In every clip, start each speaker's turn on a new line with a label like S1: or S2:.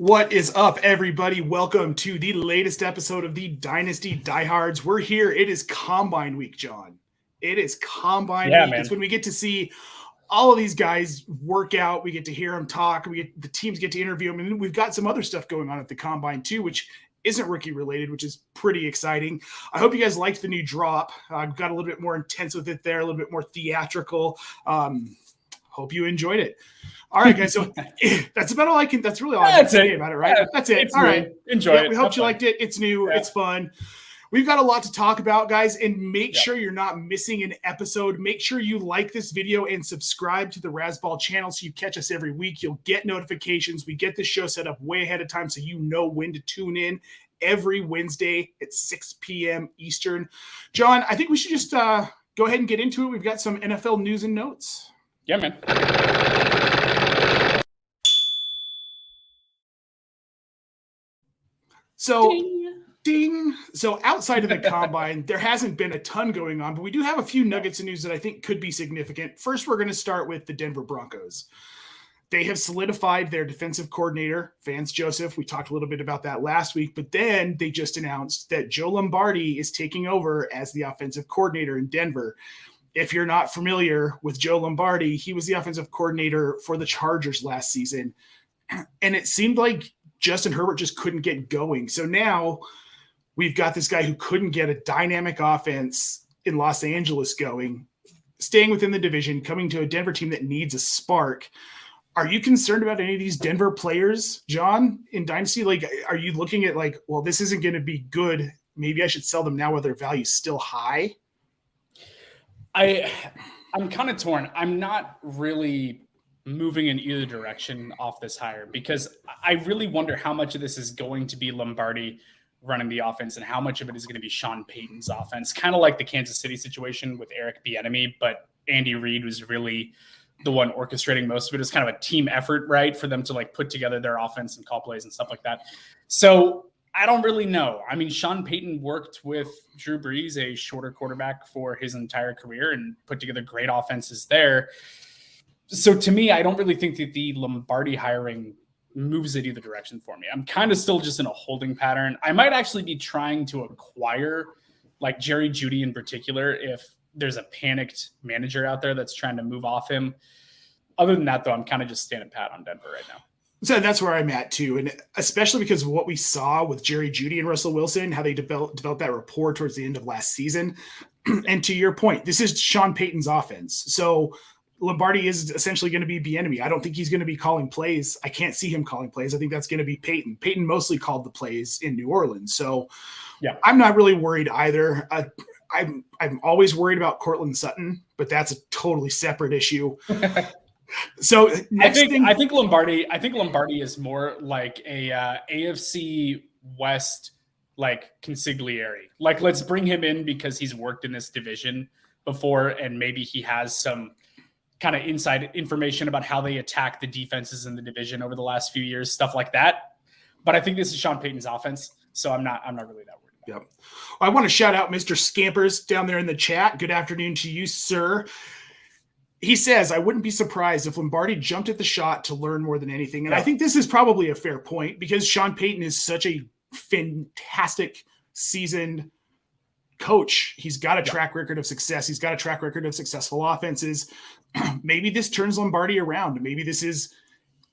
S1: What is up, everybody? Welcome to the latest episode of the Dynasty Diehards. We're here. It is Combine Week, John. It is Combine Week.
S2: Man.
S1: It's when we get to see all of these guys work out. We get to hear them talk. The teams get to interview them. And we've got some other stuff going on at the Combine, too, which isn't rookie related, which is pretty exciting. I hope you guys liked the new drop. I've got a little bit more intense with it there, a little bit more theatrical. Hope you enjoyed it. All right, guys. So that's about all I can. That's really all I can say about it, right?
S2: Yeah,
S1: that's it. All right.
S2: Enjoy it.
S1: We hope you liked it. It's new. Yeah. It's fun. We've got a lot to talk about, guys, and make sure you're not missing an episode. Make sure you like this video and subscribe to the Razzball channel so you catch us every week. You'll get notifications. We get the show set up way ahead of time so you know when to tune in every Wednesday at 6 p.m. Eastern. John, I think we should just go ahead and get into it. We've got some NFL news and notes.
S2: Yeah, man.
S1: So, ding. So outside of the Combine, there hasn't been a ton going on, but we do have a few nuggets of news that I think could be significant. First, we're going to start with the Denver Broncos. They have solidified their defensive coordinator, Vance Joseph. We talked a little bit about that last week, but then they just announced that Joe Lombardi is taking over as the offensive coordinator in Denver. If you're not familiar with Joe Lombardi, he was the offensive coordinator for the Chargers last season, and it seemed like Justin Herbert just couldn't get going. So now we've got this guy who couldn't get a dynamic offense in Los Angeles going, staying within the division, coming to a Denver team that needs a spark. Are you concerned about any of these Denver players, John, in Dynasty? Like, are you looking at like, well, this isn't going to be good. Maybe I should sell them now while their value's still high?
S2: I'm kind of torn. I'm not really moving in either direction off this hire because I really wonder how much of this is going to be Lombardi running the offense and how much of it is going to be Sean Payton's offense. Kind of like the Kansas City situation with Eric Bieniemy, but Andy Reid was really the one orchestrating most of it. It's kind of a team effort, right? For them to like put together their offense and call plays and stuff like that. So I don't really know. I mean, Sean Payton worked with Drew Brees, a shorter quarterback, for his entire career and put together great offenses there. So to me, I don't really think that the Lombardi hiring moves it either direction for me. I'm kind of still just in a holding pattern. I might actually be trying to acquire like Jerry Jeudy in particular if there's a panicked manager out there that's trying to move off him. Other than that, though, I'm kind of just standing pat on Denver right now.
S1: So that's where I'm at too. And especially because of what we saw with Jerry Jeudy and Russell Wilson, how they developed that rapport towards the end of last season. And to your point, this is Sean Payton's offense. So Lombardi is essentially going to be Bieniemy. I don't think he's going to be calling plays. I can't see him calling plays. I think that's going to be Payton. Payton mostly called the plays in New Orleans. So yeah, I'm not really worried either. I'm always worried about Cortland Sutton, but that's a totally separate issue. So
S2: I think Lombardi is more like a AFC West like consigliere. Like, let's bring him in because he's worked in this division before, and maybe he has some kind of inside information about how they attack the defenses in the division over the last few years, stuff like that. But I think this is Sean Payton's offense, so I'm not really that worried about it.
S1: I want to shout out Mr. Scampers down there in the chat. Good afternoon to you, sir. He says, I wouldn't be surprised if Lombardi jumped at the shot to learn more than anything. And I think this is probably a fair point because Sean Payton is such a fantastic seasoned coach. He's got a track record of success. He's got a track record of successful offenses. Maybe this turns Lombardi around. Maybe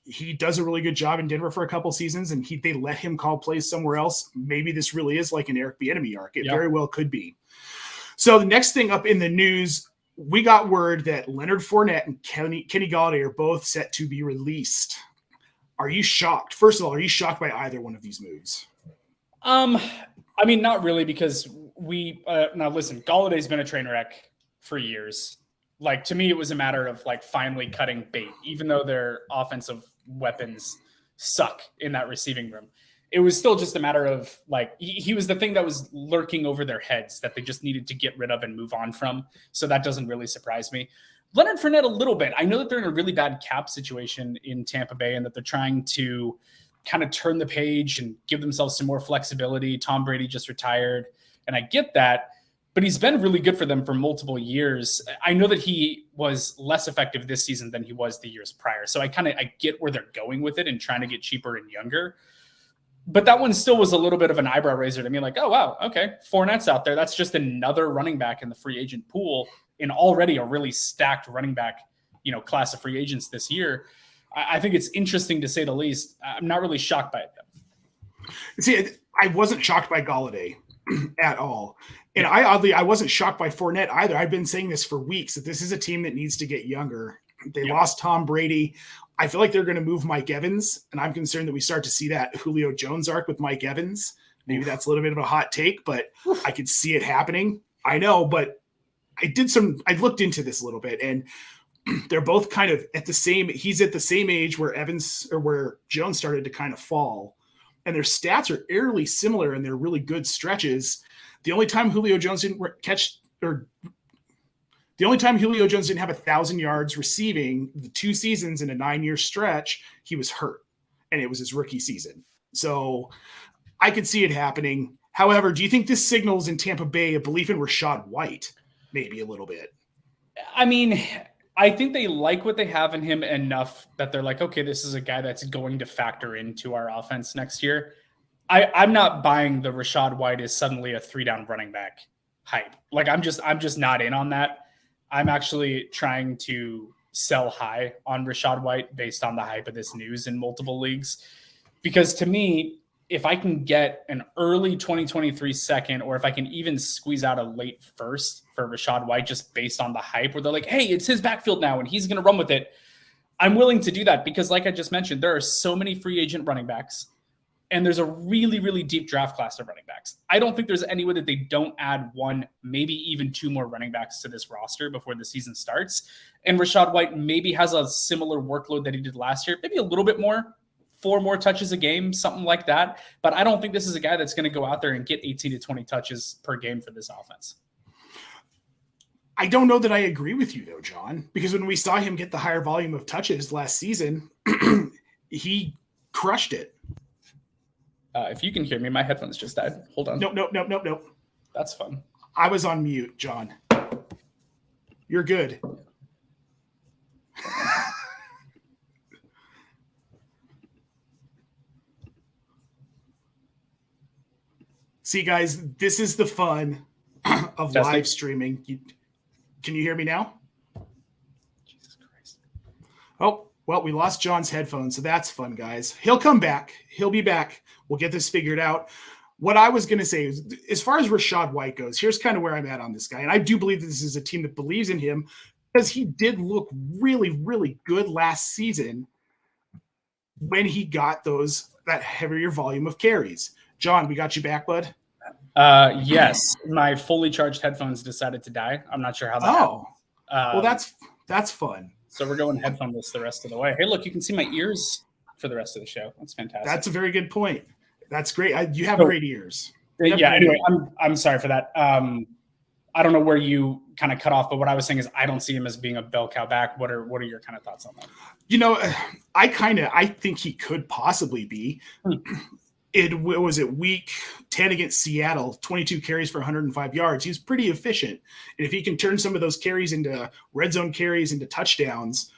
S1: he does a really good job in Denver for a couple seasons and they let him call plays somewhere else. Maybe this really is like an Eric Bieniemy arc. It very well could be. So the next thing up in the news, we got word that Leonard Fournette and Kenny Golladay are both set to be released. Are you shocked? First of all, are you shocked by either one of these moves?
S2: I mean, not really, because now listen, Galladay's been a train wreck for years. Like, to me, it was a matter of like finally cutting bait, even though their offensive weapons suck in that receiving room. It was still just a matter of like, he was the thing that was lurking over their heads that they just needed to get rid of and move on from. So that doesn't really surprise me. Leonard Fournette a little bit. I know that they're in a really bad cap situation in Tampa Bay and that they're trying to kind of turn the page and give themselves some more flexibility. Tom Brady just retired. And I get that. but he's been really good for them for multiple years. I know that he was less effective this season than he was the years prior. So I get where they're going with it and trying to get cheaper and younger. But that one still was a little bit of an eyebrow raiser to me. Like, oh, wow, okay, Fournette's out there. That's just another running back in the free agent pool in already a really stacked running back, class of free agents this year. I think it's interesting to say the least. I'm not really shocked by it, though.
S1: See, I wasn't shocked by Golladay at all. And I wasn't shocked by Fournette either. I've been saying this for weeks, that this is a team that needs to get younger. They lost Tom Brady. I feel like they're going to move Mike Evans, and I'm concerned that we start to see that Julio Jones arc with Mike Evans. Maybe that's a little bit of a hot take, but I could see it happening. I know, but I looked into this a little bit, and they're both kind of he's at the same age where Jones started to kind of fall, and their stats are eerily similar, and they're really good stretches. The only time Julio Jones didn't have 1,000 yards receiving the 2 seasons in a 9-year stretch, he was hurt, and it was his rookie season. So I could see it happening. However, do you think this signals in Tampa Bay a belief in Rachaad White? Maybe a little bit.
S2: I mean, I think they like what they have in him enough that they're like, okay, this is a guy that's going to factor into our offense next year. I'm not buying the Rachaad White is suddenly a 3-down running back hype. Like I'm just not in on that. I'm actually trying to sell high on Rachaad White based on the hype of this news in multiple leagues. Because to me, if I can get an early 2023 second, or if I can even squeeze out a late first for Rachaad White just based on the hype where they're like, hey, it's his backfield now and he's going to run with it, I'm willing to do that because like I just mentioned, there are so many free agent running backs. And there's a really, really deep draft class of running backs. I don't think there's any way that they don't add 1, maybe even 2 more running backs to this roster before the season starts. And Rachaad White maybe has a similar workload that he did last year, maybe a little bit more, 4 more touches a game, something like that. But I don't think this is a guy that's going to go out there and get 18 to 20 touches per game for this offense.
S1: I don't know that I agree with you, though, John, because when we saw him get the higher volume of touches last season, he crushed it.
S2: If you can hear me, my headphones just died. Hold on.
S1: Nope.
S2: That's fun.
S1: I was on mute, John. You're good. See, guys, this is the fun of live streaming. Can you hear me now?
S2: Jesus Christ.
S1: Oh, well, we lost John's headphones, so that's fun, guys. He'll come back. He'll be back. We'll get this figured out. What I was going to say is, as far as Rachaad White goes, here's kind of where I'm at on this guy. And I do believe that this is a team that believes in him because he did look really, really good last season when he got that heavier volume of carries. John, we got you back, bud?
S2: Yes. My fully charged headphones decided to die. I'm not sure how that happened.
S1: Well, that's fun.
S2: So we're going headphoneless the rest of the way. Hey, look, you can see my ears for the rest of the show. That's fantastic.
S1: That's a very good point. That's great. You have great ears.
S2: Anyway, I'm sorry for that. I don't know where you kind of cut off, but what I was saying is I don't see him as being a bell cow back. What are your kind of thoughts on that?
S1: I think he could possibly be. It was at week 10 against Seattle, 22 carries for 105 yards. He's pretty efficient. And if he can turn some of those carries into red zone carries into touchdowns,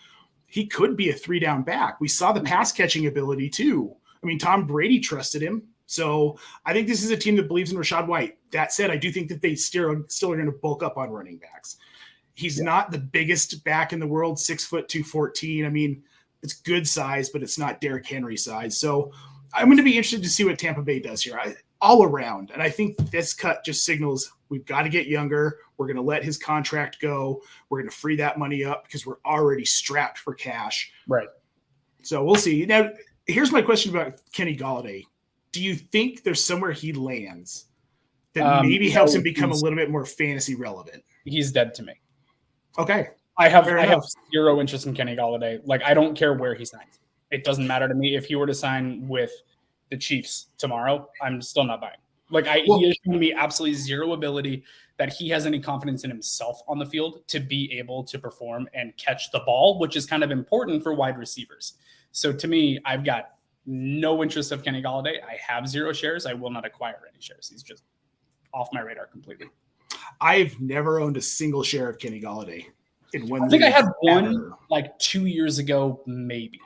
S1: he could be a 3-down back. We saw the pass catching ability too. I mean, Tom Brady trusted him. So I think this is a team that believes in Rachaad White. That said, I do think that they still are going to bulk up on running backs. He's not the biggest back in the world, 6 foot 214. I mean, it's good size, but it's not Derrick Henry size. So I'm going to be interested to see what Tampa Bay does here all around. And I think this cut just signals we've got to get younger. We're going to let his contract go. We're going to free that money up because we're already strapped for cash.
S2: Right.
S1: So we'll see. Now, here's my question about Kenny Golladay. Do you think there's somewhere he lands that maybe helps him become a little bit more fantasy relevant?
S2: He's dead to me.
S1: Okay.
S2: I have zero interest in Kenny Golladay. Like, I don't care where he signs. It doesn't matter to me. If he were to sign with the Chiefs tomorrow, I'm still not buying. He has shown me absolutely zero ability that he has any confidence in himself on the field to be able to perform and catch the ball, which is kind of important for wide receivers. So to me, I've got no interest of Kenny Golladay. I have 0 shares. I will not acquire any shares. He's just off my radar completely.
S1: I've never owned a single share of Kenny Golladay in one.
S2: I think I had one like 2 years ago, maybe,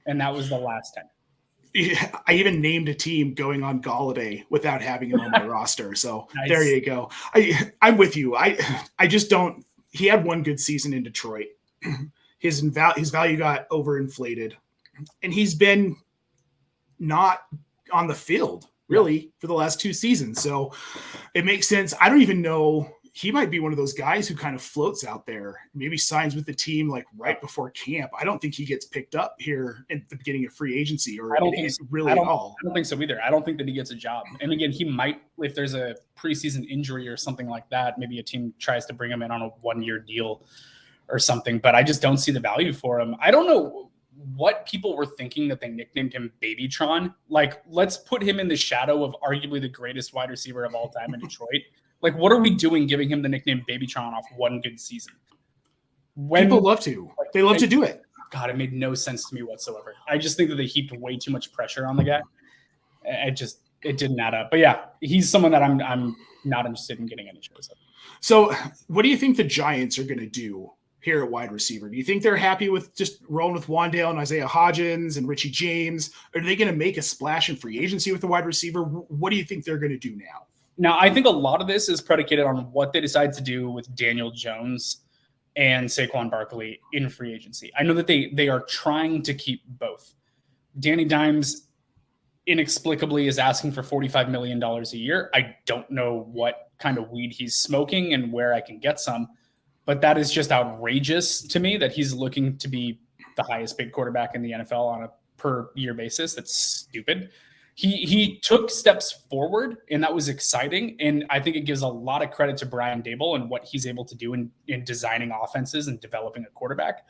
S2: and that was the last time.
S1: I even named a team going on Golladay without having him on my roster. So
S2: Nice.
S1: There you go. I'm with you. I just don't. He had one good season in Detroit. His value got overinflated, and he's been not on the field really for the last 2 seasons. So it makes sense. I don't even know. He might be one of those guys who kind of floats out there, maybe signs with the team like right before camp. I don't think he gets picked up here at the beginning of free agency or really at all.
S2: I don't think so either. I don't think that he gets a job. And again, he might, if there's a preseason injury or something like that, maybe a team tries to bring him in on a 1-year deal or something, but I just don't see the value for him. I don't know what people were thinking that they nicknamed him Babytron. Like, let's put him in the shadow of arguably the greatest wide receiver of all time in Detroit. Like, what are we doing giving him the nickname Babytron off one good season?
S1: People love to. They love to do it.
S2: God, it made no sense to me whatsoever. I just think that they heaped way too much pressure on the guy. It didn't add up. But yeah, he's someone that I'm not interested in getting any shares of.
S1: So what do you think the Giants are going to do here at wide receiver? Do you think they're happy with just rolling with Wan'Dale and Isaiah Hodgins and Richie James? Or are they going to make a splash in free agency with the wide receiver? What do you think they're going to do now?
S2: Now, I think a lot of this is predicated on what they decide to do with Daniel Jones and Saquon Barkley in free agency. I know that they are trying to keep both. Danny Dimes inexplicably is asking for $45 million a year. I don't know what kind of weed he's smoking and where I can get some, but that is just outrageous to me that he's looking to be the highest paid quarterback in the NFL on a per year basis. That's stupid. He took steps forward, and that was exciting. And I think it gives a lot of credit to Brian Daboll and what he's able to do in designing offenses and developing a quarterback.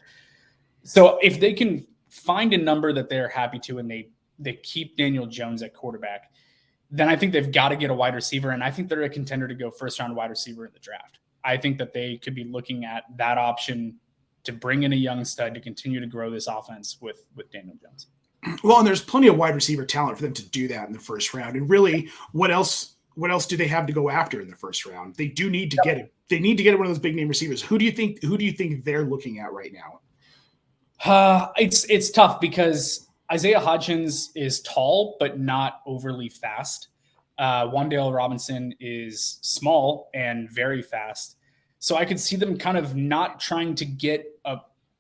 S2: So if they can find a number that they're happy to and they keep Daniel Jones at quarterback, then I think they've got to get a wide receiver. And I think they're a contender to go first-round wide receiver in the draft. I think that they could be looking at that option to bring in a young stud to continue to grow this offense with Daniel Jones.
S1: Well, and there's plenty of wide receiver talent for them to do that in the first round. And really, what else do they have to go after in the first round? They do need to get it. They need to get one of those big name receivers. Who do you think they're looking at right now?
S2: It's tough because Isaiah Hodgins is tall but not overly fast. Wan'Dale Robinson is small and very fast. So I could see them kind of not trying to get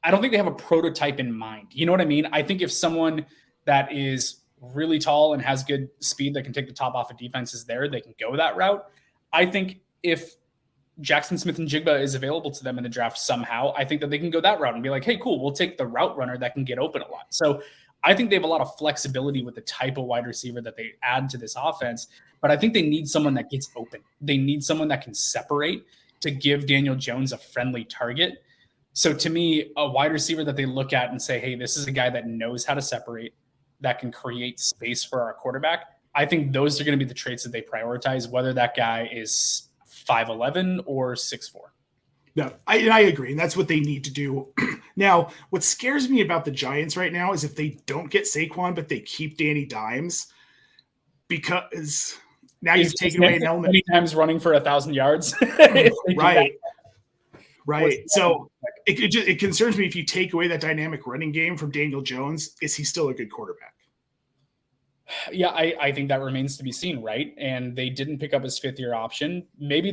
S2: I don't think they have a prototype in mind. You know what I mean? I think if someone that is really tall and has good speed that can take the top off of defense is there, they can go that route. I think if Jackson Smith-Njigba is available to them in the draft somehow, I think that they can go that route and be like, hey, cool, we'll take the route runner that can get open a lot. So I think they have a lot of flexibility with the type of wide receiver that they add to this offense, but I think they need someone that gets open. They need someone that can separate to give Daniel Jones a friendly target. So to me, a wide receiver that they look at and say, hey, this is a guy that knows how to separate, that can create space for our quarterback. I think those are going to be the traits that they prioritize, whether that guy is 5'11" or 6'4".
S1: No, I agree. And that's what they need to do. Now, what scares me about the Giants right now is if they don't get Saquon, but they keep Danny Dimes, because now you've taken away an element.
S2: Many times running for 1,000 yards.
S1: Right. So it concerns me if you take away that dynamic running game from Daniel Jones, is he still a good quarterback?
S2: Yeah, I think that remains to be seen, right? And they didn't pick up his 5th-year option. Maybe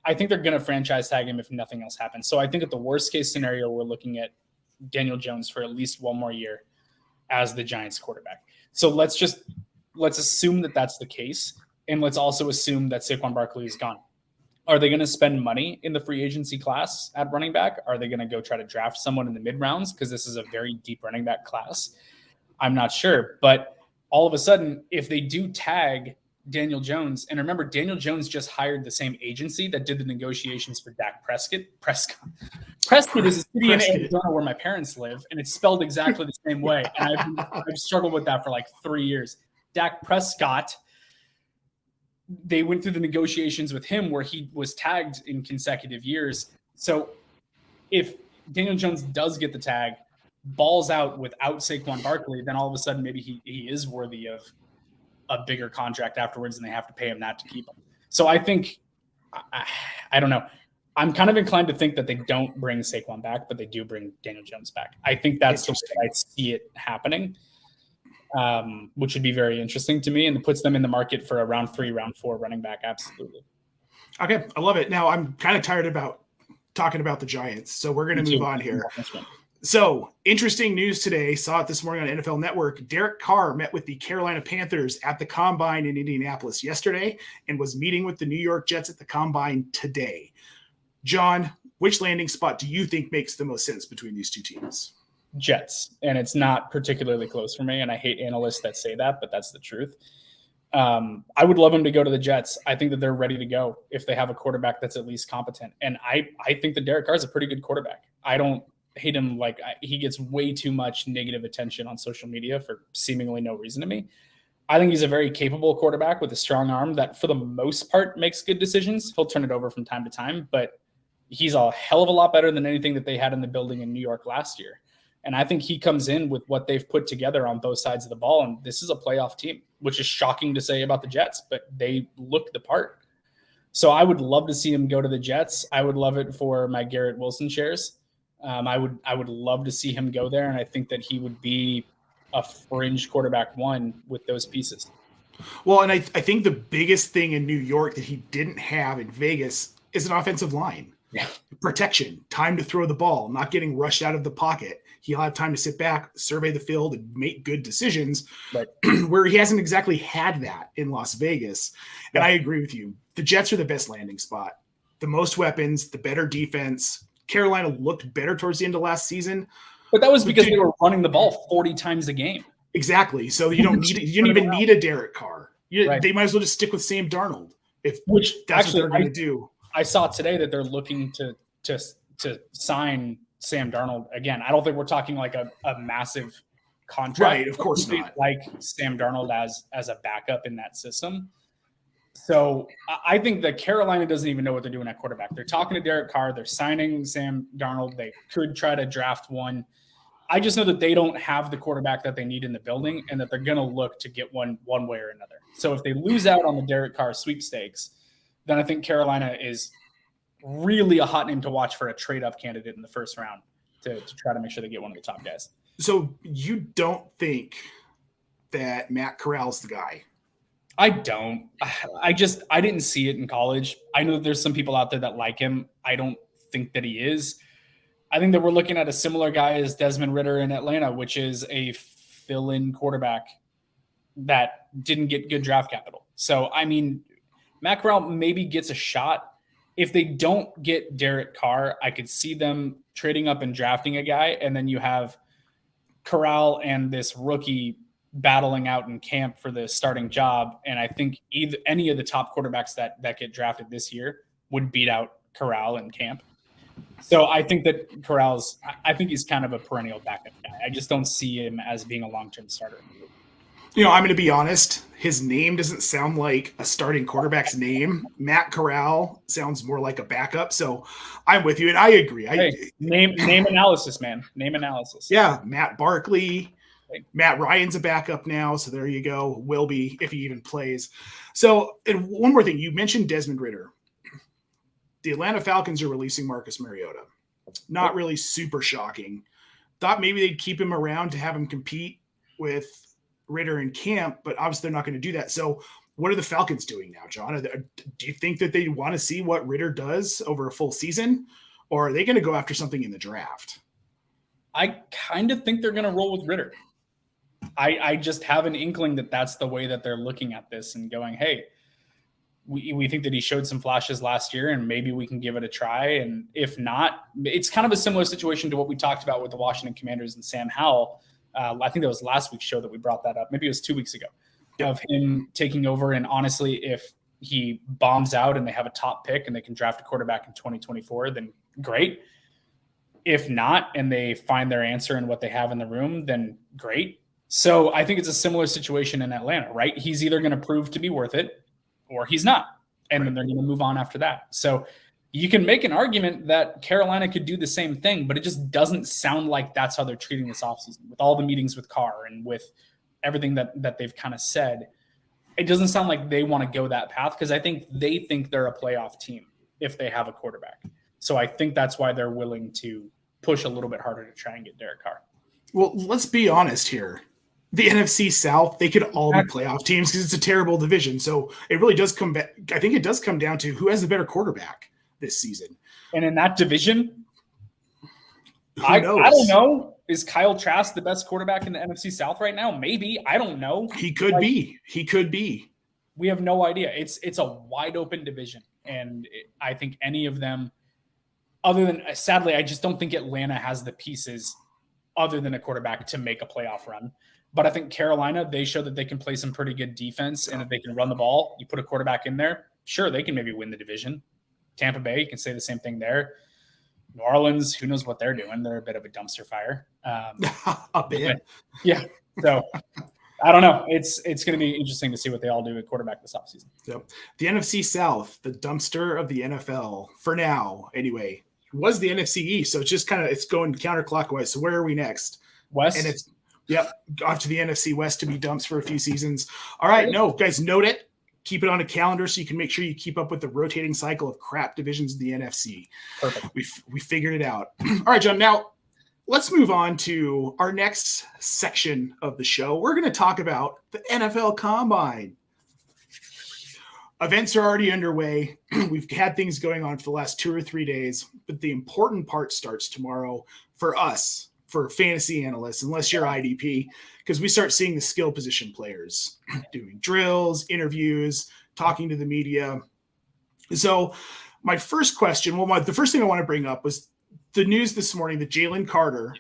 S2: I think they're going to franchise tag him if nothing else happens. So I think at the worst case scenario, we're looking at Daniel Jones for at least one more year as the Giants quarterback. So let's assume that that's the case. And let's also assume that Saquon Barkley is gone. Are they going to spend money in the free agency class at running back? Are they going to go try to draft someone in the mid rounds? Because this is a very deep running back class. I'm not sure. But all of a sudden, if they do tag Daniel Jones, and remember, Daniel Jones just hired the same agency that did the negotiations for Dak Prescott. Prescott is a city in Arizona where my parents live, and it's spelled exactly the same way. And I've struggled with that for like 3 years. Dak Prescott, they went through the negotiations with him where he was tagged in consecutive years. So if Daniel Jones does get the tag, balls out without Saquon Barkley, then all of a sudden maybe he is worthy of a bigger contract afterwards and they have to pay him that to keep him. So I think I don't know. I'm kind of inclined to think that they don't bring Saquon back, but they do bring Daniel Jones back. I think that's the way I see it happening, which would be very interesting to me, and it puts them in the market for a round 3, round 4 running back. Absolutely.
S1: Okay, I love it. Now I'm kind of tired about talking about the Giants, so we're going to move on here. So, interesting news today. Saw it this morning on NFL Network. Derek Carr met with the Carolina Panthers at the Combine in Indianapolis yesterday and was meeting with the New York Jets at the Combine today. John, which landing spot do you think makes the most sense between these two teams?
S2: Jets, and it's not particularly close for me, and I hate analysts that say that, but that's the truth. I would love them to go to the Jets. I think that they're ready to go if they have a quarterback that's at least competent. And I think that Derek Carr is a pretty good quarterback. I don't hate him. He gets way too much negative attention on social media for seemingly no reason to me. I think he's a very capable quarterback with a strong arm that for the most part makes good decisions. He'll turn it over from time to time, but he's a hell of a lot better than anything that they had in the building in New York last year. And I think he comes in with what they've put together on both sides of the ball. And this is a playoff team, which is shocking to say about the Jets, but they look the part. So I would love to see him go to the Jets. I would love it for my Garrett Wilson shares. I would love to see him go there. And I think that he would be a fringe quarterback 1 with those pieces.
S1: Well, and I think the biggest thing in New York that he didn't have in Vegas is an offensive line.
S2: Yeah.
S1: Protection, time to throw the ball, not getting rushed out of the pocket. He'll have time to sit back, survey the field, and make good decisions,
S2: right.
S1: Where he hasn't exactly had that in Las Vegas. And I agree with you. The Jets are the best landing spot. The most weapons, the better defense. Carolina looked better towards the end of last season.
S2: But that was because they were running the ball 40 times a game.
S1: Exactly. So you don't even need a Derek Carr.
S2: Right.
S1: They might as well just stick with Sam Darnold
S2: which
S1: that's
S2: actually
S1: what they're going to do.
S2: I saw today that they're looking to sign Sam Darnold again. I don't think we're talking like a massive contract.
S1: Right, of course not.
S2: Like Sam Darnold as a backup in that system. So I think that Carolina doesn't even know what they're doing at quarterback. They're talking to Derek Carr. They're signing Sam Darnold. They could try to draft one. I just know that they don't have the quarterback that they need in the building and that they're going to look to get one way or another. So if they lose out on the Derek Carr sweepstakes, then I think Carolina is really a hot name to watch for a trade-up candidate in the first round to try to make sure they get one of the top guys.
S1: So you don't think that Matt Corral's the guy?
S2: I don't. I didn't see it in college. I know that there's some people out there that like him. I don't think that he is. I think that we're looking at a similar guy as Desmond Ridder in Atlanta, which is a fill-in quarterback that didn't get good draft capital. So, I mean, Matt Corral maybe gets a shot. If they don't get Derek Carr, I could see them trading up and drafting a guy, and then you have Corral and this rookie battling out in camp for the starting job. And I think any of the top quarterbacks that get drafted this year would beat out Corral in camp. So I think that I think he's kind of a perennial backup guy. I just don't see him as being a long-term starter.
S1: You know, I'm going to be honest. His name doesn't sound like a starting quarterback's name. Matt Corral sounds more like a backup. So I'm with you, and I agree.
S2: Hey, name analysis, man. Name analysis.
S1: Yeah, Matt Barkley. Matt Ryan's a backup now, so there you go. Will be if he even plays. So, and one more thing. You mentioned Desmond Ridder. The Atlanta Falcons are releasing Marcus Mariota. Not really super shocking. Thought maybe they'd keep him around to have him compete with Ridder in camp, but obviously they're not going to do that. So what are the Falcons doing now, John? Do you think that they want to see what Ridder does over a full season, or are they going to go after something in the draft?
S2: I kind of think they're going to roll with Ridder. I just have an inkling that that's the way that they're looking at this and going, hey, we think that he showed some flashes last year and maybe we can give it a try. And if not, it's kind of a similar situation to what we talked about with the Washington Commanders and Sam Howell. I think that was last week's show that we brought that up. Maybe it was 2 weeks ago of him taking over. And honestly, if he bombs out and they have a top pick and they can draft a quarterback in 2024, then great. If not, and they find their answer in what they have in the room, then great. So I think it's a similar situation in Atlanta, right? He's either going to prove to be worth it or he's not. And then they're going to move on after that. So you can make an argument that Carolina could do the same thing, but it just doesn't sound like that's how they're treating this offseason with all the meetings with Carr and with everything that they've kind of said. it doesn't sound like they want to go that path because I think they think they're a playoff team if they have a quarterback. So I think that's why they're willing to push a little bit harder to try and get Derek Carr.
S1: Well, let's be honest here. The NFC South, they could all be playoff teams because it's a terrible division. So it really does come back. I think it does come down to who has the better quarterback this season.
S2: And in that division,
S1: I don't
S2: know. Is Kyle Trask the best quarterback in the NFC South right now? Maybe. I don't know.
S1: He could be. He could be.
S2: We have no idea. It's a wide open division. And I think any of them, other than, sadly, I just don't think Atlanta has the pieces other than a quarterback to make a playoff run. But I think Carolina, they show that they can play some pretty good defense. And if they can run the ball, you put a quarterback in there, sure, they can maybe win the division. Tampa Bay, you can say the same thing there. New Orleans, who knows what they're doing? They're a bit of a dumpster fire.
S1: A bit.
S2: Yeah. So I don't know. It's going to be interesting to see what they all do at quarterback this offseason.
S1: Yep. The NFC South, the dumpster of the NFL for now, anyway, was the NFC East. So it's just it's going counterclockwise. So where are we next?
S2: West.
S1: And it's, off to the NFC West to be dumps for a few seasons. All right. No, guys, note it. Keep it on a calendar so you can make sure you keep up with the rotating cycle of crap divisions of the NFC.
S2: Perfect.
S1: We figured it out. All right, John. Now, let's move on to our next section of the show. We're going to talk about the NFL Combine. Events are already underway. We've had things going on for the last 2 or 3 days, but the important part starts tomorrow for us, for fantasy analysts, unless you're IDP, because we start seeing the skill position players doing drills, interviews, talking to the media. So my first question, the first thing I want to bring up was the news this morning that Jalen Carter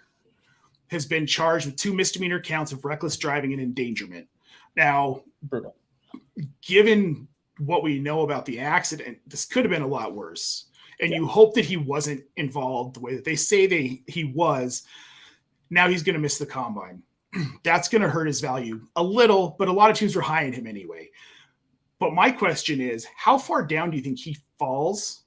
S1: has been charged with 2 misdemeanor counts of reckless driving and endangerment. Now,
S2: brutal.
S1: Given what we know about the accident, this could have been a lot worse. And you hope that he wasn't involved the way that they say he was. Now he's going to miss the combine. That's going to hurt his value a little, but a lot of teams were high on him anyway. But my question is, how far down do you think he falls?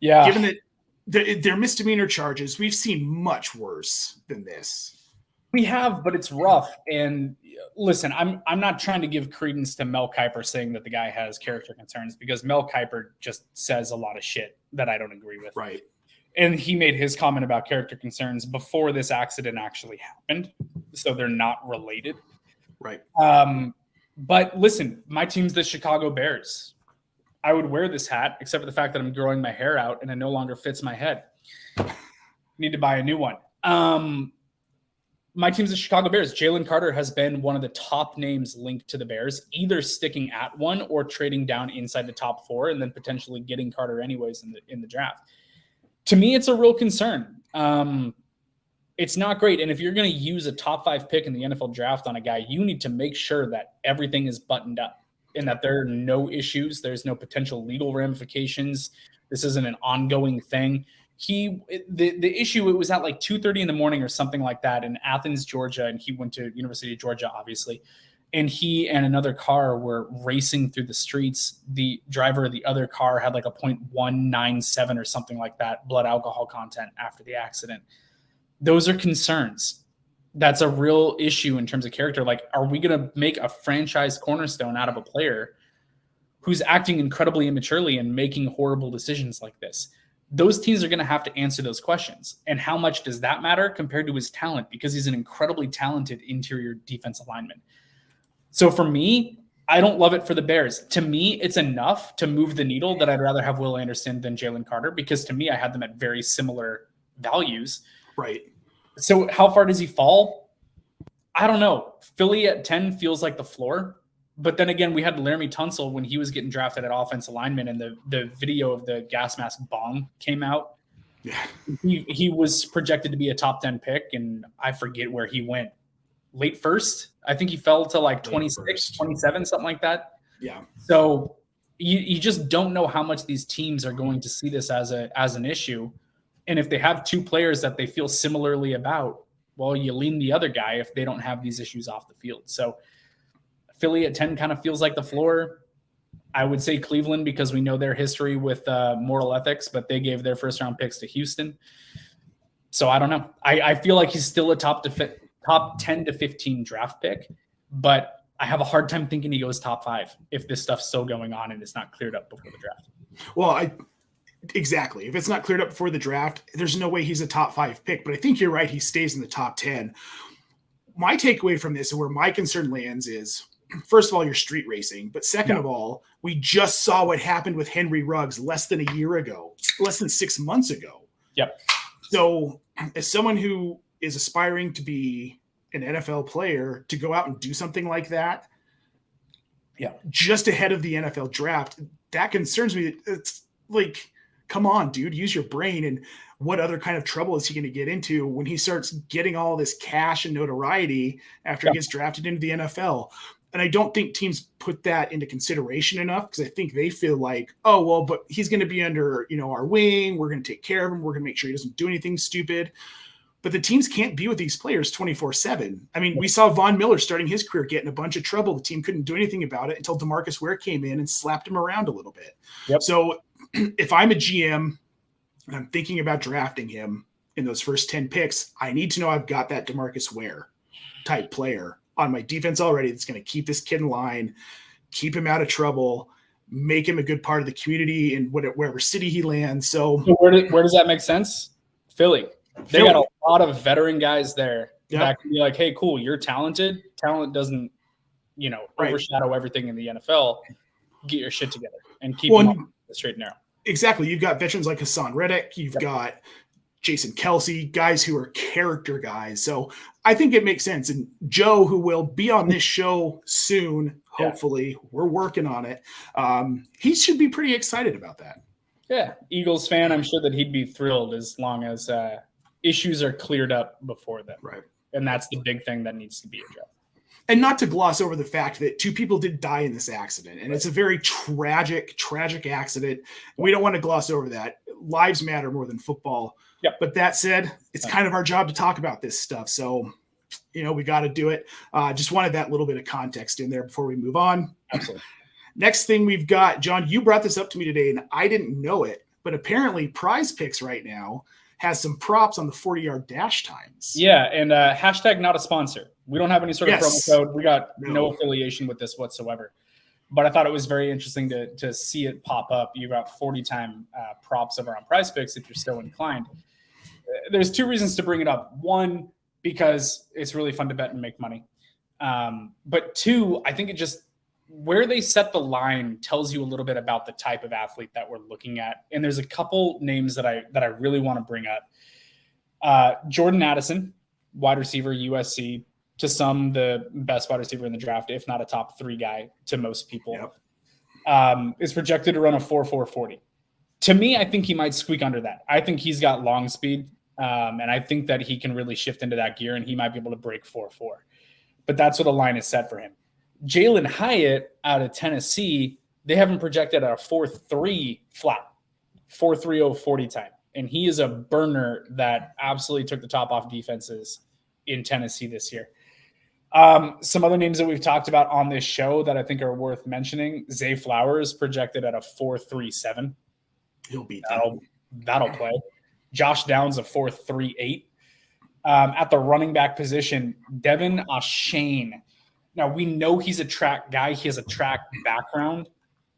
S2: Yeah.
S1: Given that their misdemeanor charges, we've seen much worse than this.
S2: We have, but it's rough. And listen, I'm not trying to give credence to Mel Kiper saying that the guy has character concerns, because Mel Kiper just says a lot of shit that I don't agree with.
S1: Right.
S2: And he made his comment about character concerns before this accident actually happened. So they're not related.
S1: Right.
S2: But listen, my team's the Chicago Bears. I would wear this hat, except for the fact that I'm growing my hair out and it no longer fits my head. Need to buy a new one. My team's the Chicago Bears. Jalen Carter has been one of the top names linked to the Bears, either sticking at one or trading down inside the top 4 and then potentially getting Carter anyways in the draft. To me, it's a real concern. It's not great. And if you're going to use a top 5 pick in the NFL draft on a guy, you need to make sure that everything is buttoned up and that there are no issues. There's no potential legal ramifications. This isn't an ongoing thing. The issue, it was at like 2:30 in the morning or something like that in Athens, Georgia. And he went to University of Georgia, obviously. And he and another car were racing through the streets. The driver of the other car had like a 0.197 or something like that blood alcohol content after the accident. Those are concerns. That's a real issue in terms of character. Like, are we going to make a franchise cornerstone out of a player who's acting incredibly immaturely and making horrible decisions like this? Those teams are going to have to answer those questions. And how much does that matter compared to his talent? Because he's an incredibly talented interior defensive lineman. So for me, I don't love it for the Bears. To me, it's enough to move the needle that I'd rather have Will Anderson than Jalen Carter, because to me, I had them at very similar values.
S1: Right.
S2: So how far does he fall? I don't know. Philly at 10 feels like the floor. But then again, we had Laramie Tunsil when he was getting drafted at offensive lineman, and the video of the gas mask bong came out.
S1: Yeah.
S2: He was projected to be a top 10 pick, and I forget where he went. Late first. I think he fell to like 26, 27, something like that.
S1: Yeah.
S2: So you just don't know how much these teams are going to see this as an issue. And if they have 2 players that they feel similarly about, well, you lean the other guy if they don't have these issues off the field. So Philly at 10 kind of feels like the floor. I would say Cleveland, because we know their history with moral ethics, but they gave their first round picks to Houston. So I don't know. I feel like he's still a top 10 to 15 draft pick, but I have a hard time thinking he goes top 5 if this stuff's still going on and it's not cleared up before the draft.
S1: Well, exactly. If it's not cleared up before the draft, there's no way he's a top 5 pick. But I think you're right. He stays in the top 10. My takeaway from this and where my concern lands is, first of all, you're street racing. But second of all, we just saw what happened with Henry Ruggs less than 6 months ago.
S2: Yep.
S1: So as someone who is aspiring to be an NFL player, to go out and do something like that, just ahead of the NFL draft, that concerns me. It's like, come on, dude, use your brain. And what other kind of trouble is he going to get into when he starts getting all this cash and notoriety after he gets drafted into the NFL? And I don't think teams put that into consideration enough, because I think they feel like, oh, well, but he's going to be under, our wing. We're going to take care of him. We're going to make sure he doesn't do anything stupid. But the teams can't be with these players 24/7. I mean, we saw Von Miller starting his career get in a bunch of trouble. The team couldn't do anything about it until DeMarcus Ware came in and slapped him around a little bit. Yep. So if I'm a GM and I'm thinking about drafting him in those first 10 picks, I need to know I've got that DeMarcus Ware type player on my defense already that's going to keep this kid in line, keep him out of trouble, make him a good part of the community in wherever city he lands. So
S2: where does that make sense? Philly. They got a lot of veteran guys there that can be like, hey, cool, you're talented. Talent doesn't, overshadow everything in the NFL. Get your shit together and keep them on the straight and narrow.
S1: Exactly. You've got veterans like Hassan Reddick. You've got Jason Kelsey, guys who are character guys. So I think it makes sense. And Joe, who will be on this show soon, hopefully, we're working on it. He should be pretty excited about that.
S2: Yeah. Eagles fan, I'm sure that he'd be thrilled as long as issues are cleared up before then.
S1: Right.
S2: And that's the big thing that needs to be addressed.
S1: And not to gloss over the fact that 2 people did die in this accident. And it's a very tragic accident. We don't want to gloss over that. Lives matter more than football.
S2: Yep.
S1: But that said, it's kind of our job to talk about this stuff. So, we got to do it. Just wanted that little bit of context in there before we move on.
S2: Absolutely.
S1: Next thing we've got, John, you brought this up to me today, and I didn't know it. But apparently Prize Picks right now has some props on the 40-yard dash times.
S2: Yeah, and hashtag not a sponsor. We don't have any sort of promo code. We got no affiliation with this whatsoever. But I thought it was very interesting to see it pop up. You got 40-time props over on Prize Picks if you're still inclined. There's 2 reasons to bring it up. 1, because it's really fun to bet and make money. But 2, I think it just where they set the line tells you a little bit about the type of athlete that we're looking at. And there's a couple names that I really want to bring up. Jordan Addison, wide receiver, USC, to some the best wide receiver in the draft, if not a top 3 guy to most people, is projected to run a 4.440. To me, I think he might squeak under that. I think he's got long speed, and I think that he can really shift into that gear, and he might be able to break 4.4. But that's what the line is set for him. Jalen Hyatt out of Tennessee, they have him projected at a 4.3 flat, 4.30 40 time. And he is a burner that absolutely took the top off defenses in Tennessee this year. Some other names that we've talked about on this show that I think are worth mentioning. Zay Flowers projected at a 4.37.
S1: He'll beat
S2: that'll play. Josh Downs a 4.38. At the running back position, Devin Achane. Now, we know he's a track guy. He has a track background.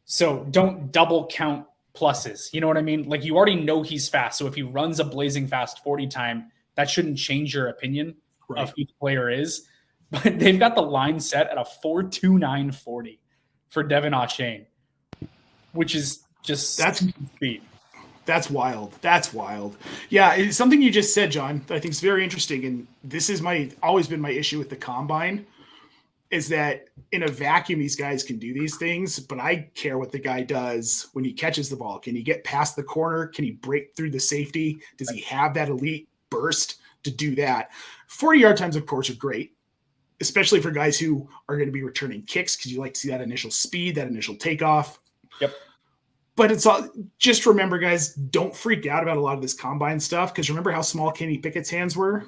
S2: So don't double count pluses. You know what I mean? Like, you already know he's fast. So if he runs a blazing fast 40 time, that shouldn't change your opinion of who the player is. But they've got the line set at a 4.29 40 for Devin Achane, which is just speed.
S1: That's wild. That's wild. Yeah, it's something you just said, John, that I think is very interesting. And this is always been my issue with the combine, is that in a vacuum, these guys can do these things, but I care what the guy does when he catches the ball. Can he get past the corner? Can he break through the safety? Does he have that elite burst to do that? 40-yard times, of course, are great, especially for guys who are going to be returning kicks, because you like to see that initial speed, that initial takeoff.
S2: Yep.
S1: But it's all, just remember, guys, don't freak out about a lot of this combine stuff, because remember how small Kenny Pickett's hands were?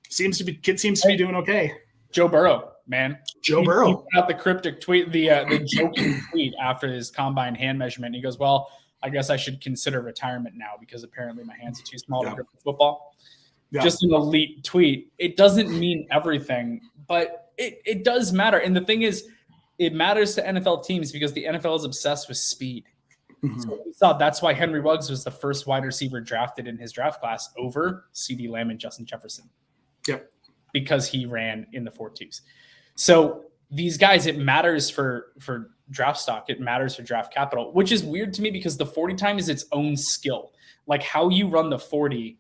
S1: Kid seems to be doing okay.
S2: Joe Burrow, man.
S1: Joe Burrow.
S2: He put out the cryptic tweet, the joking tweet after his combine hand measurement. He goes, well, I guess I should consider retirement now because apparently my hands are too small to grip the football. Yeah. Just an elite tweet. It doesn't mean everything, but it does matter. And the thing is, it matters to NFL teams because the NFL is obsessed with speed. Mm-hmm. So we saw that's why Henry Ruggs was the first wide receiver drafted in his draft class over CeeDee Lamb and Justin Jefferson.
S1: Yep.
S2: Because he ran in the 4.2s. So these guys, it matters for draft stock. It matters for draft capital, which is weird to me because the 40 time is its own skill. Like how you run the 40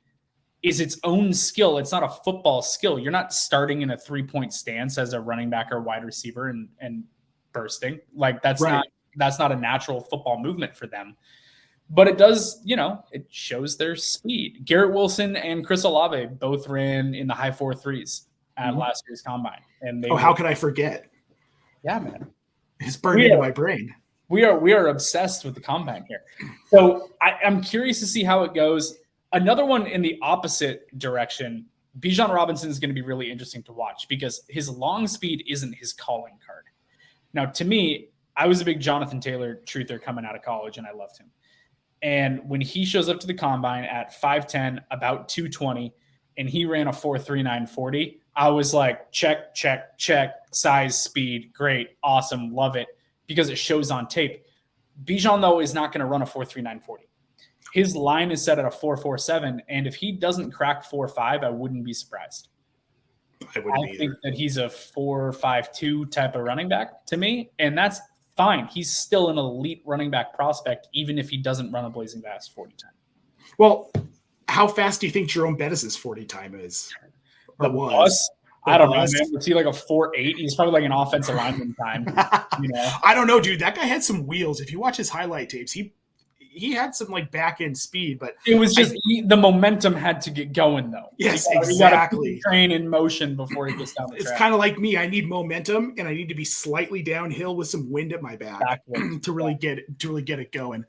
S2: is its own skill. It's not a football skill. You're not starting in a 3-point stance as a running back or wide receiver and bursting. Like that's right. That's not a natural football movement for them. But it does, it shows their speed. Garrett Wilson and Chris Olave both ran in the high 4.3s at last year's combine. And
S1: how could I forget?
S2: Yeah, man.
S1: It's burned into my brain.
S2: We are obsessed with the combine here. So I'm curious to see how it goes. Another one in the opposite direction, Bijan Robinson is going to be really interesting to watch because his long speed isn't his calling card. Now, to me, I was a big Jonathan Taylor truther coming out of college, and I loved him. And when he shows up to the combine at 5'10", about 220, and he ran a 4.39 40, I was like, check, check, check, size, speed, great, awesome, love it, because it shows on tape. Bijan, though, is not going to run a 4.39 40. His line is set at a 4.47, and if he doesn't crack 4.5, I wouldn't be surprised. I think that he's a 4.52 type of running back to me, and that's fine. He's still an elite running back prospect, even if he doesn't run a blazing fast 40 time.
S1: Well, how fast do you think Jerome Bettis' 40 time is?
S2: I don't know, man. Was he like a 4.8? He's probably like an offensive lineman time.
S1: I don't know, dude. That guy had some wheels. If you watch his highlight tapes, he had some like back end speed, but
S2: it was just the momentum had to get going though.
S1: Yes, exactly.
S2: You train in motion before he gets down the track.
S1: It's kind of like me. I need momentum, and I need to be slightly downhill with some wind at my back to really get it going.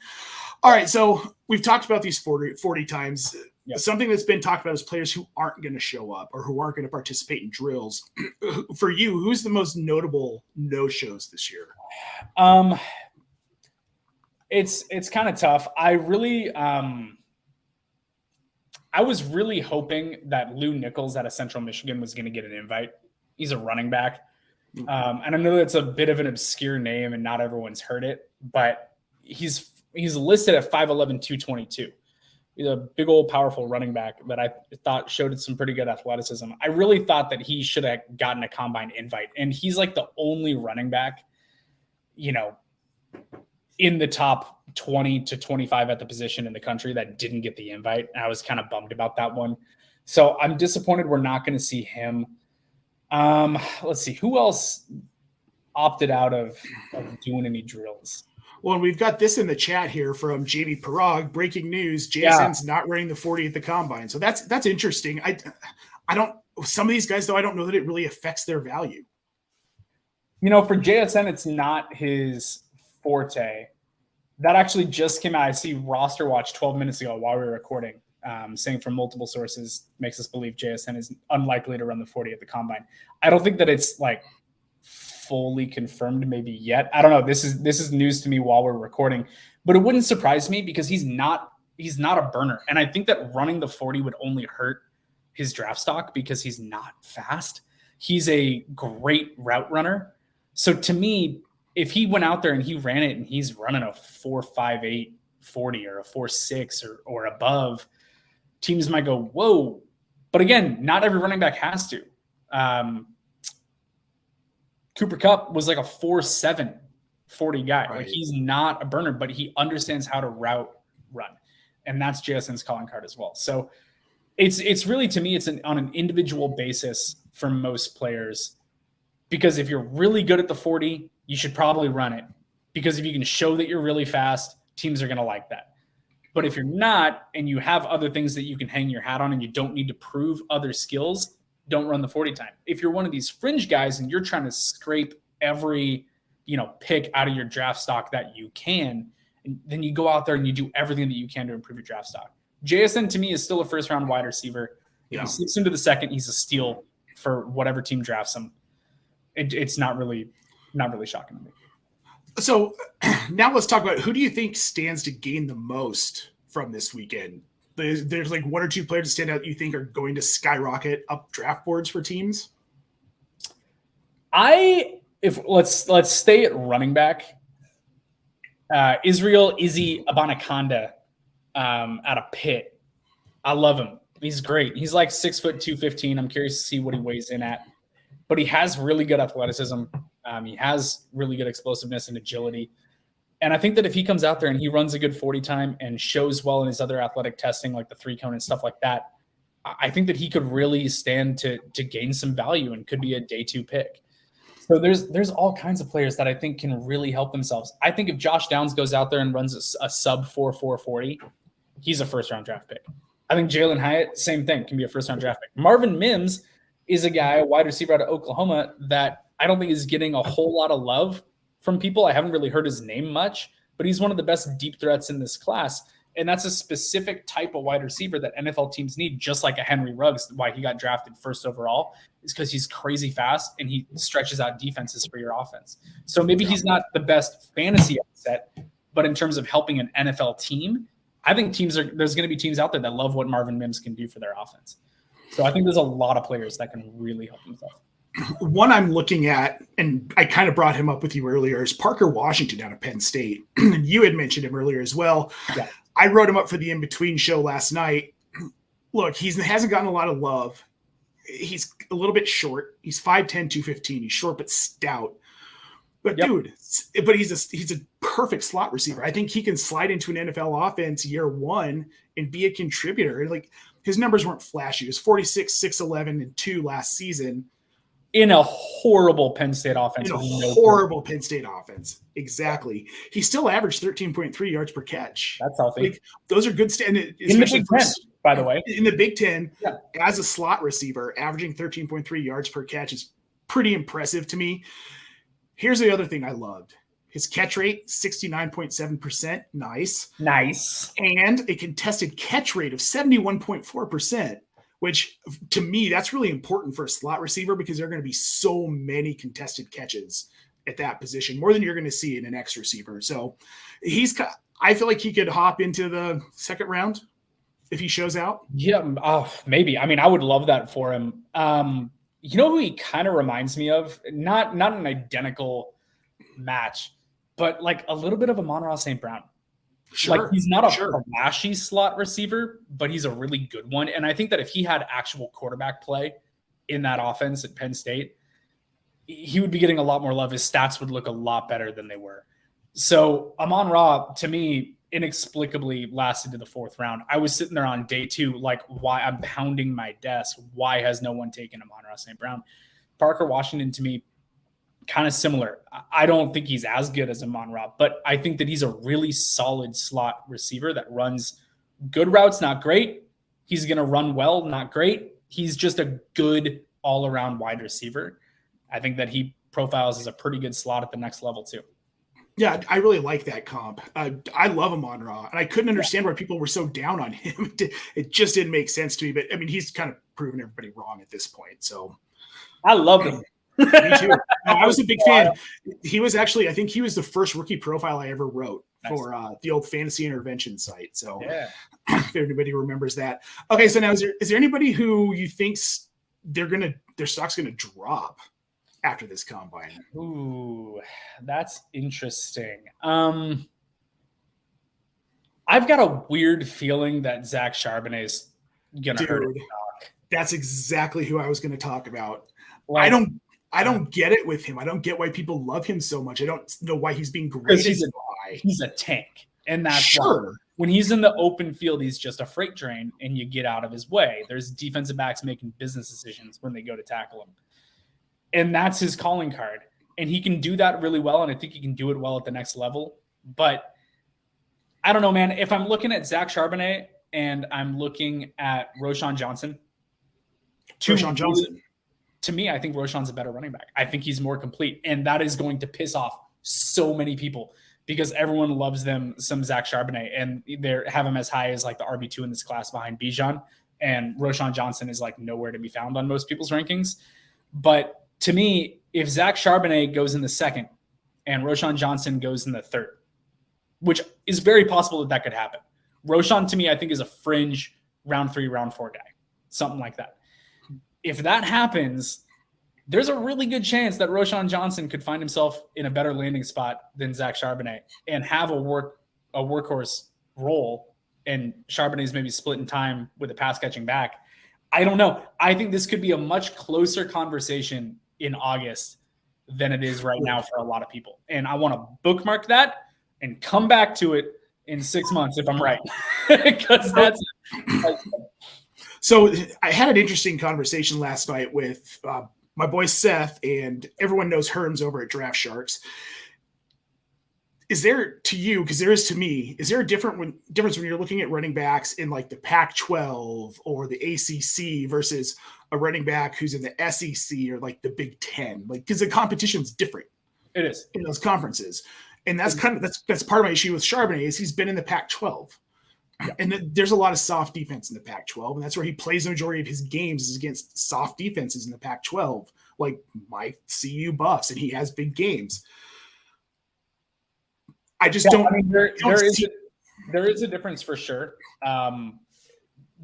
S1: All right, so we've talked about these 40 times. Yep. Something that's been talked about is players who aren't going to show up or who aren't going to participate in drills. For you, who's the most notable no-shows this year?
S2: It's kind of tough. I was really hoping that Lou Nichols out of Central Michigan was going to get an invite. He's a running back. And I know that's a bit of an obscure name and not everyone's heard it, but he's listed at 5'11", 222. He's a big old powerful running back that I thought showed some pretty good athleticism. I really thought that he should have gotten a combine invite. And he's like the only running back, in the top 20 to 25 at the position in the country that didn't get the invite. I was kind of bummed about that one. So I'm disappointed we're not going to see him. Let's see. Who else opted out of doing any drills?
S1: Well, and we've got this in the chat here from Jamie Parag. Breaking news: JSN's not running the 40 at the combine. So that's interesting. I don't. Some of these guys, though, I don't know that it really affects their value.
S2: For JSN, it's not his forte. That actually just came out. I see Roster Watch 12 minutes ago while we were recording, saying from multiple sources makes us believe JSN is unlikely to run the 40 at the combine. I don't think that it's like fully confirmed maybe yet. I don't know. This is news to me while we're recording, but it wouldn't surprise me because he's not a burner. And I think that running the 40 would only hurt his draft stock because he's not fast. He's a great route runner. So to me, if he went out there and he ran it and he's running a 4.58 40 or a 4.6 or above, teams might go, whoa. But again, not every running back has to. Cooper Kupp was like a 4.7 40 guy. Right. Like he's not a burner, but he understands how to route run. And that's JSN's calling card as well. So it's really, to me, it's on an individual basis for most players, because if you're really good at the 40, you should probably run it, because if you can show that you're really fast, teams are going to like that. But if you're not, and you have other things that you can hang your hat on and you don't need to prove other skills, don't run the 40 time. If you're one of these fringe guys and you're trying to scrape every, pick out of your draft stock that you can, and then you go out there and you do everything that you can to improve your draft stock. JSN to me is still a first round wide receiver. If he slips into the second, he's a steal for whatever team drafts him. It's not really shocking to me.
S1: So now let's talk about, who do you think stands to gain the most from this weekend? There's like one or two players that stand out you think are going to skyrocket up draft boards for teams?
S2: Let's stay at running back. Israel Izzy Abanaconda out of Pitt. I love him. He's great. He's like 6'2", 215. I'm curious to see what he weighs in at. But he has really good athleticism. He has really good explosiveness and agility. And I think that if he comes out there and he runs a good 40 time and shows well in his other athletic testing, like the 3-cone and stuff like that, I think that he could really stand to gain some value and could be a day 2 pick. So there's all kinds of players that I think can really help themselves. I think if Josh Downs goes out there and runs a sub 4.40, he's a first-round draft pick. I think Jalen Hyatt, same thing, can be a first-round draft pick. Marvin Mims is a guy, a wide receiver out of Oklahoma, that I don't think is getting a whole lot of love from people. I haven't really heard his name much, but he's one of the best deep threats in this class. And that's a specific type of wide receiver that NFL teams need, just like a Henry Ruggs. Why he got drafted first overall is because he's crazy fast and he stretches out defenses for your offense. So maybe he's not the best fantasy asset, but in terms of helping an NFL team, I think there's going to be teams out there that love what Marvin Mims can do for their offense. So I think there's a lot of players that can really help themselves.
S1: One I'm looking at, and I kind of brought him up with you earlier, is Parker Washington out of Penn State. You had mentioned him earlier as well. Yeah. I wrote him up for the In-Between show last night. Look, he hasn't gotten a lot of love. He's a little bit short. He's 5'10", 215. He's short but stout. But dude, he's a perfect slot receiver. I think he can slide into an NFL offense year one and be a contributor. Like, his numbers weren't flashy. He was 46, 6'11", and 2 last season.
S2: In a horrible Penn State offense.
S1: Penn State offense. Exactly. He still averaged 13.3 yards per catch.
S2: That's healthy.
S1: Like, those are good.
S2: In the Big Ten, by the way.
S1: In the Big Ten, as a slot receiver, averaging 13.3 yards per catch is pretty impressive to me. Here's the other thing I loved. His catch rate, 69.7%. Nice. And a contested catch rate of 71.4%. Which, to me, that's really important for a slot receiver because there are going to be so many contested catches at that position, more than you're going to see in an X receiver. So I feel like he could hop into the second round if he shows out.
S2: Yeah, maybe. I mean, I would love that for him. You know who he kind of reminds me of? Not an identical match, but like a little bit of Amon-Ra St. Brown.
S1: Sure.
S2: Like, he's not a flashy slot receiver, but he's a really good one. And I think that if he had actual quarterback play in that offense at Penn State, he would be getting a lot more love. His stats would look a lot better than they were. So Amon-Ra, to me, inexplicably lasted to the 4th round. I was sitting there on day 2, like, why? I'm pounding my desk. Why has no one taken Amon-Ra St. Brown? Parker Washington, to me, kind of similar. I don't think he's as good as Amon-Ra, but I think that he's a really solid slot receiver that runs good routes, not great. He's going to run well, not great. He's just a good all-around wide receiver. I think that he profiles as a pretty good slot at the next level too.
S1: Yeah, I really like that comp. I love Amon-Ra, and I couldn't understand why people were so down on him. It just didn't make sense to me, but I mean, he's kind of proven everybody wrong at this point. So
S2: I love him.
S1: Me too. I was a big fan. He was actually, I think he was the first rookie profile I ever wrote for the old Fantasy Intervention site. So if anybody remembers that. Okay, so now is there anybody who you think's their stock's gonna drop after this combine?
S2: Ooh, that's interesting. I've got a weird feeling that Zach Charbonnet's gonna hurt his stock.
S1: That's exactly who I was gonna talk about. Like, I don't get it with him. I don't get why people love him so much. I don't know why he's being graded.
S2: He's a tank. And that's why. When he's in the open field, he's just a freight train and you get out of his way. There's defensive backs making business decisions when they go to tackle him. And that's his calling card. And he can do that really well. And I think he can do it well at the next level. But I don't know, man. If I'm looking at Zach Charbonnet and I'm looking at Roschon Johnson. To me, I think Roschon's a better running back. I think he's more complete. And that is going to piss off so many people because everyone loves them some Zach Charbonnet. And they have him as high as like the RB2 in this class behind Bijan. And Roschon Johnson is like nowhere to be found on most people's rankings. But to me, if Zach Charbonnet goes in the 2nd and Roschon Johnson goes in the 3rd, which is very possible that could happen. Roschon, to me, I think is a fringe round 3, round 4 guy, something like that. If that happens, there's a really good chance that Roschon Johnson could find himself in a better landing spot than Zach Charbonnet and have a workhorse role, and Charbonnet's maybe splitting time with a pass catching back. I don't know. I think this could be a much closer conversation in August than it is right now for a lot of people. And I want to bookmark that and come back to it in 6 months if I'm right. Because that's
S1: so I had an interesting conversation last night with my boy Seth, and everyone knows Herms over at Draft Sharks. Is there, to you, because there is to me, is there a difference when you're looking at running backs in like the Pac-12 or the ACC versus a running back who's in the SEC or like the Big Ten? Like, because the competition's different.
S2: It is
S1: in those conferences, and that's that's part of my issue with Charbonnet is he's been in the Pac-12. And there's a lot of soft defense in the Pac-12, and that's where he plays the majority of his games is against soft defenses in the Pac-12, like my CU Buffs, and he has big games. I just don't. I mean,
S2: there is a difference for sure. The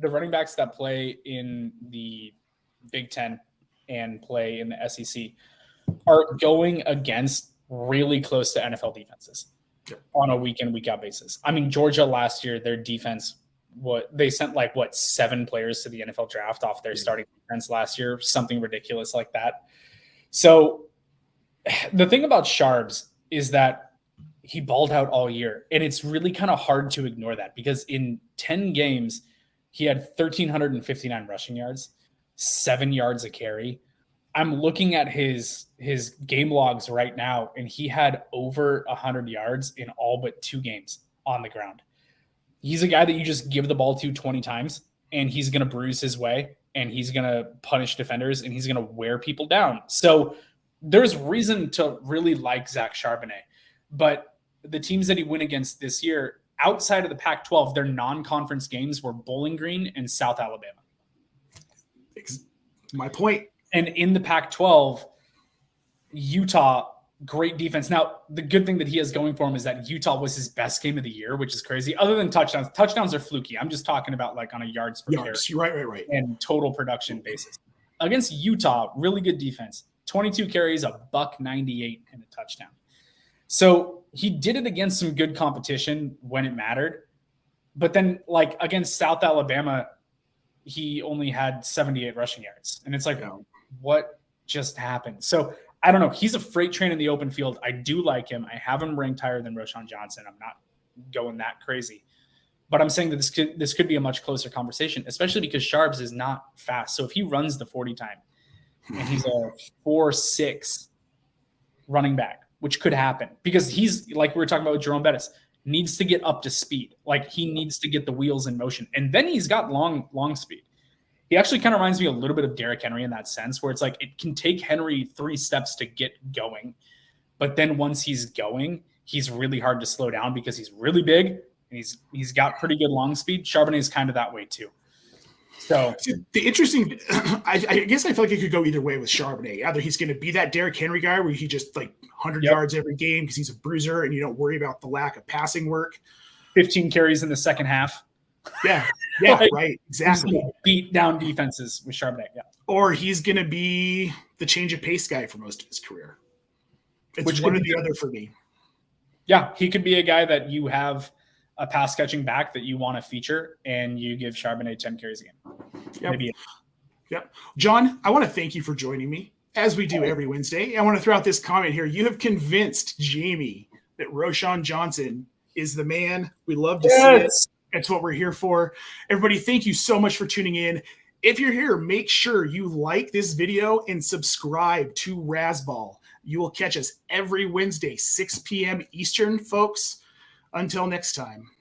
S2: running backs that play in the Big Ten and play in the SEC are going against really close to NFL defenses. On a week in, week out basis. I mean, Georgia last year, their defense, they sent 7 players to the NFL draft off their starting defense last year, something ridiculous like that. So the thing about Sharbs is that he balled out all year, and it's really kind of hard to ignore that because in 10 games, he had 1,359 rushing yards, 7 yards a carry. I'm looking at his game logs right now, and he had over 100 yards in all but 2 games on the ground. He's a guy that you just give the ball to 20 times, and he's going to bruise his way, and he's going to punish defenders, and he's going to wear people down. So there's reason to really like Zach Charbonnet. But the teams that he went against this year, outside of the Pac-12, their non-conference games were Bowling Green and South Alabama.
S1: My point.
S2: And in the Pac-12, Utah, great defense. Now, the good thing that he has going for him is that Utah was his best game of the year, which is crazy. Other than touchdowns, touchdowns are fluky. I'm just talking about on a yards per carry.
S1: Right.
S2: And total production basis. Against Utah, really good defense. 22 carries, $198 and a touchdown. So he did it against some good competition when it mattered. But then against South Alabama, he only had 78 rushing yards. And it's what just happened? So I don't know. He's a freight train in the open field. I do like him. I have him ranked higher than Roschon Johnson. I'm not going that crazy. But I'm saying that this could be a much closer conversation, especially because Sharbs is not fast. So if he runs the 40 time and he's a 4.6 running back, which could happen because he's, like we were talking about with Jerome Bettis, needs to get up to speed. He needs to get the wheels in motion. And then he's got long speed. He actually kind of reminds me a little bit of Derrick Henry in that sense, where it's it can take Henry 3 steps to get going. But then once he's going, he's really hard to slow down because he's really big and he's got pretty good long speed. Charbonnet is kind of that way too. So
S1: the interesting, I guess I feel like it could go either way with Charbonnet. Either he's going to be that Derrick Henry guy where he just 100 yards every game because he's a bruiser and you don't worry about the lack of passing work.
S2: 15 carries in the second half.
S1: Yeah, right, exactly.
S2: Beat down defenses with Charbonnet,
S1: Or he's going to be the change of pace guy for most of his career. It's one or the other for me.
S2: Yeah, he could be a guy that you have a pass catching back that you want to feature, and you give Charbonnet 10 carries a game.
S1: Yep. John, I want to thank you for joining me, as we do every Wednesday. I want to throw out this comment here. You have convinced Jamie that Roschon Johnson is the man. We love to see it. That's what we're here for. Everybody, thank you so much for tuning in. If you're here, make sure you like this video and subscribe to Razzball. You will catch us every Wednesday, 6 p.m. Eastern, folks. Until next time.